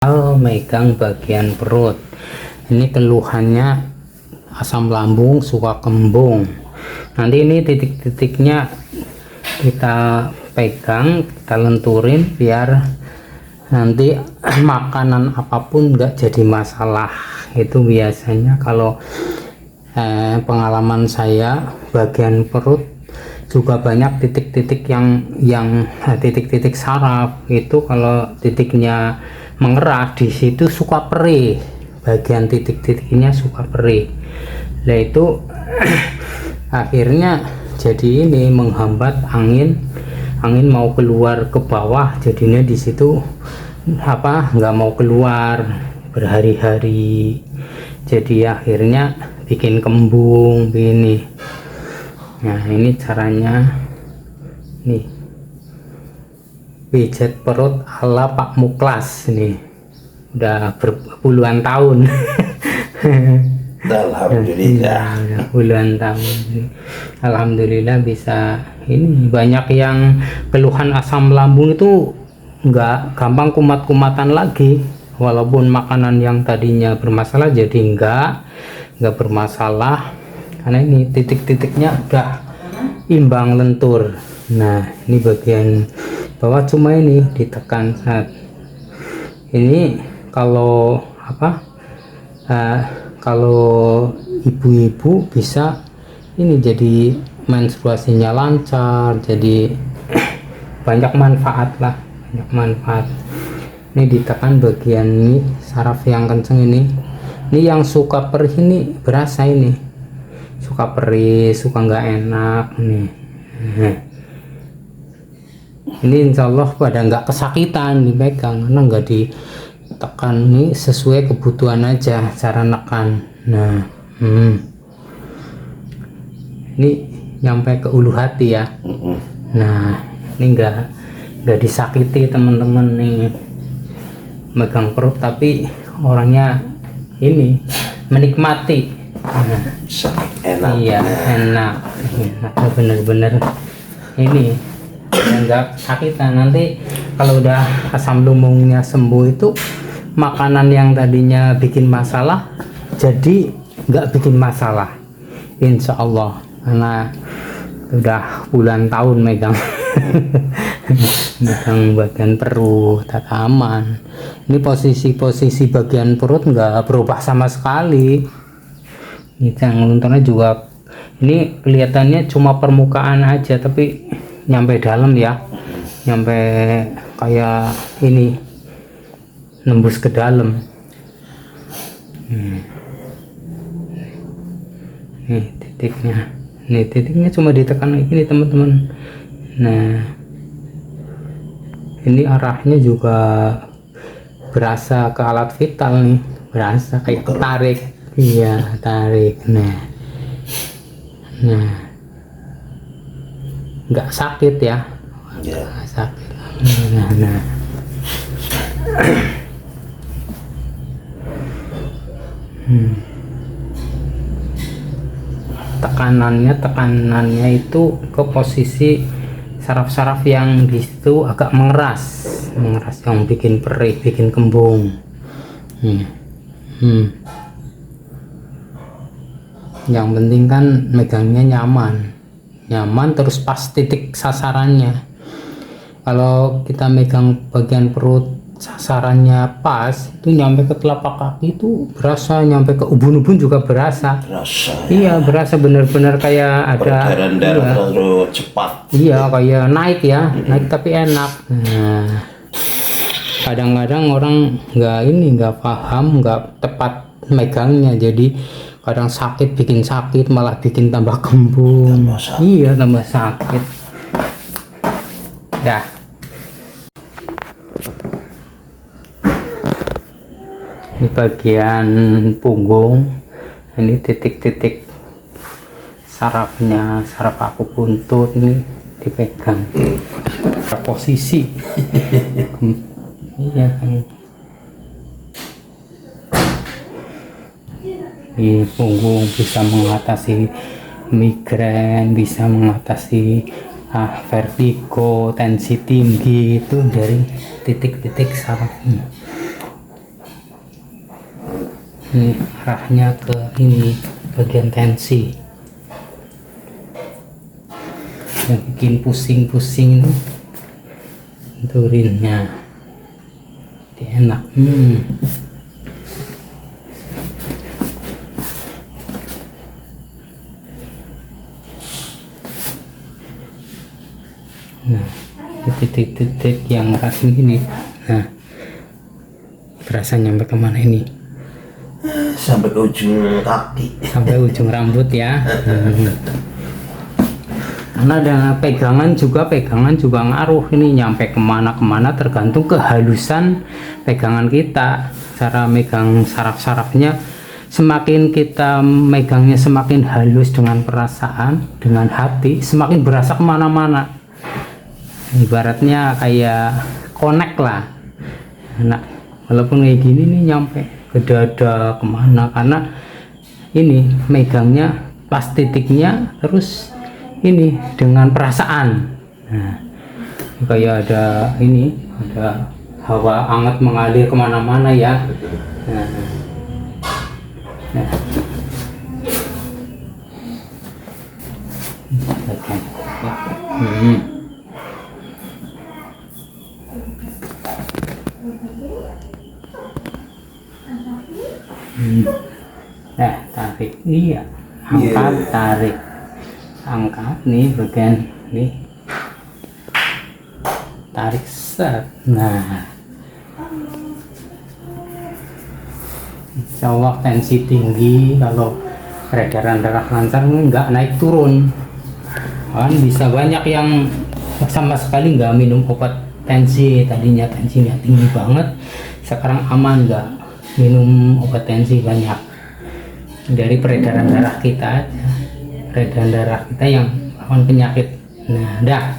Megang bagian perut. Ini keluhannya asam lambung, suka kembung. Nanti ini titik-titiknya kita pegang, kita lenturin biar nanti makanan apapun nggak jadi masalah. Itu biasanya kalau pengalaman saya bagian perut juga banyak titik-titik yang titik-titik saraf itu, kalau titiknya mengerah di situ suka perih, bagian titik-titiknya suka perih. Nah itu akhirnya jadi ini menghambat angin mau keluar ke bawah, jadinya di situ nggak mau keluar berhari-hari, jadi akhirnya bikin kembung begini. Nah ini caranya nih, pijat perut ala Pak Muklas, nih udah berpuluhan tahun. Alhamdulillah. Puluhan tahun, alhamdulillah bisa. Ini banyak yang keluhan asam lambung itu nggak gampang kumat-kumatan lagi, walaupun makanan yang tadinya bermasalah jadi nggak bermasalah, karena ini titik-titiknya udah imbang lentur. Nah ini bagian bawah cuma ini ditekan saat ini. Kalau kalau ibu-ibu bisa ini jadi menstruasinya lancar, jadi banyak manfaat lah, banyak manfaat. Ini ditekan bagian ini saraf yang kenceng ini yang suka perih ini berasa, ini suka perih, suka nggak enak nih. Ini insya Allah pada nggak kesakitan dipegang, karena nggak ditekan, nih sesuai kebutuhan aja cara nekan. Nah ini nyampe ke ulu hati ya. Nah ini nggak disakiti teman-teman, nih megang perut tapi orangnya ini menikmati. Nah, Enak. iya enak bener-bener ini nggak sakitan. Nanti kalau udah asam lambungnya sembuh itu, makanan yang tadinya bikin masalah jadi nggak bikin masalah insya Allah, karena udah puluhan tahun megang megang bagian perut, aman. Ini posisi bagian perut nggak berubah sama sekali. Ini yang lunturnya juga ini kelihatannya cuma permukaan aja, tapi nyampe dalam ya, nyampe kayak ini nembus ke dalam. Nih titiknya cuma ditekan ini teman-teman. Nah ini arahnya juga berasa ke alat vital nih, berasa kayak ketarik. Iya tarik. Nah nggak sakit ya, nggak sakit. Nah tekanannya itu ke posisi saraf-saraf yang di situ agak mengeras yang bikin perih, bikin kembung. Yang penting kan megangnya nyaman terus pas titik sasarannya. Kalau kita megang bagian perut sasarannya pas, itu nyampe ke telapak kaki itu berasa, nyampe ke ubun-ubun juga berasa. Iya berasa bener-bener kayak ada darah terlalu cepat. Iya kayak naik tapi enak. Nah kadang-kadang orang nggak paham, nggak tepat megangnya, jadi kadang bikin sakit, malah bikin tambah kembung. Iya tambah sakit. Dah ini bagian punggung, ini titik-titik sarafnya, saraf akupunktur ini dipegang posisi. Iya kan, di punggung bisa mengatasi migrain, bisa mengatasi vertigo, tensi tinggi, itu dari titik-titik saraf ini. Ini arahnya ke ini bagian tensi yang bikin pusing-pusing itu turinnya. Dia enak. Nah, titik-titik yang rasmi ini, nah berasa nyampe kemana ini? Sampai ke ujung kaki. Sampai ujung rambut ya. Karena ada pegangan juga ngaruh ini nyampe kemana-kemana, tergantung kehalusan pegangan kita, cara megang saraf-sarafnya. Semakin kita megangnya semakin halus dengan perasaan, dengan hati, semakin berasa kemana-mana. Ibaratnya kayak connect lah. Nah, walaupun kayak gini nih nyampe ke dada kemana, karena ini megangnya pas titiknya terus ini dengan perasaan. Nah, kayak ada ini, ada hawa hangat mengalir kemana-mana ya. Nah, tarik, iya, angkat, tarik, angkat nih bagian nih, tarik set. Nah, insya Allah tensi tinggi, kalau peredaran darah lancar nggak naik turun kan. Bisa banyak yang sama sekali nggak minum obat tensi, tadinya tensinya tinggi banget, sekarang aman nggak minum obat tensi banyak. Dari peredaran darah kita aja, peredaran darah kita yang rawan penyakit. Nah, dah.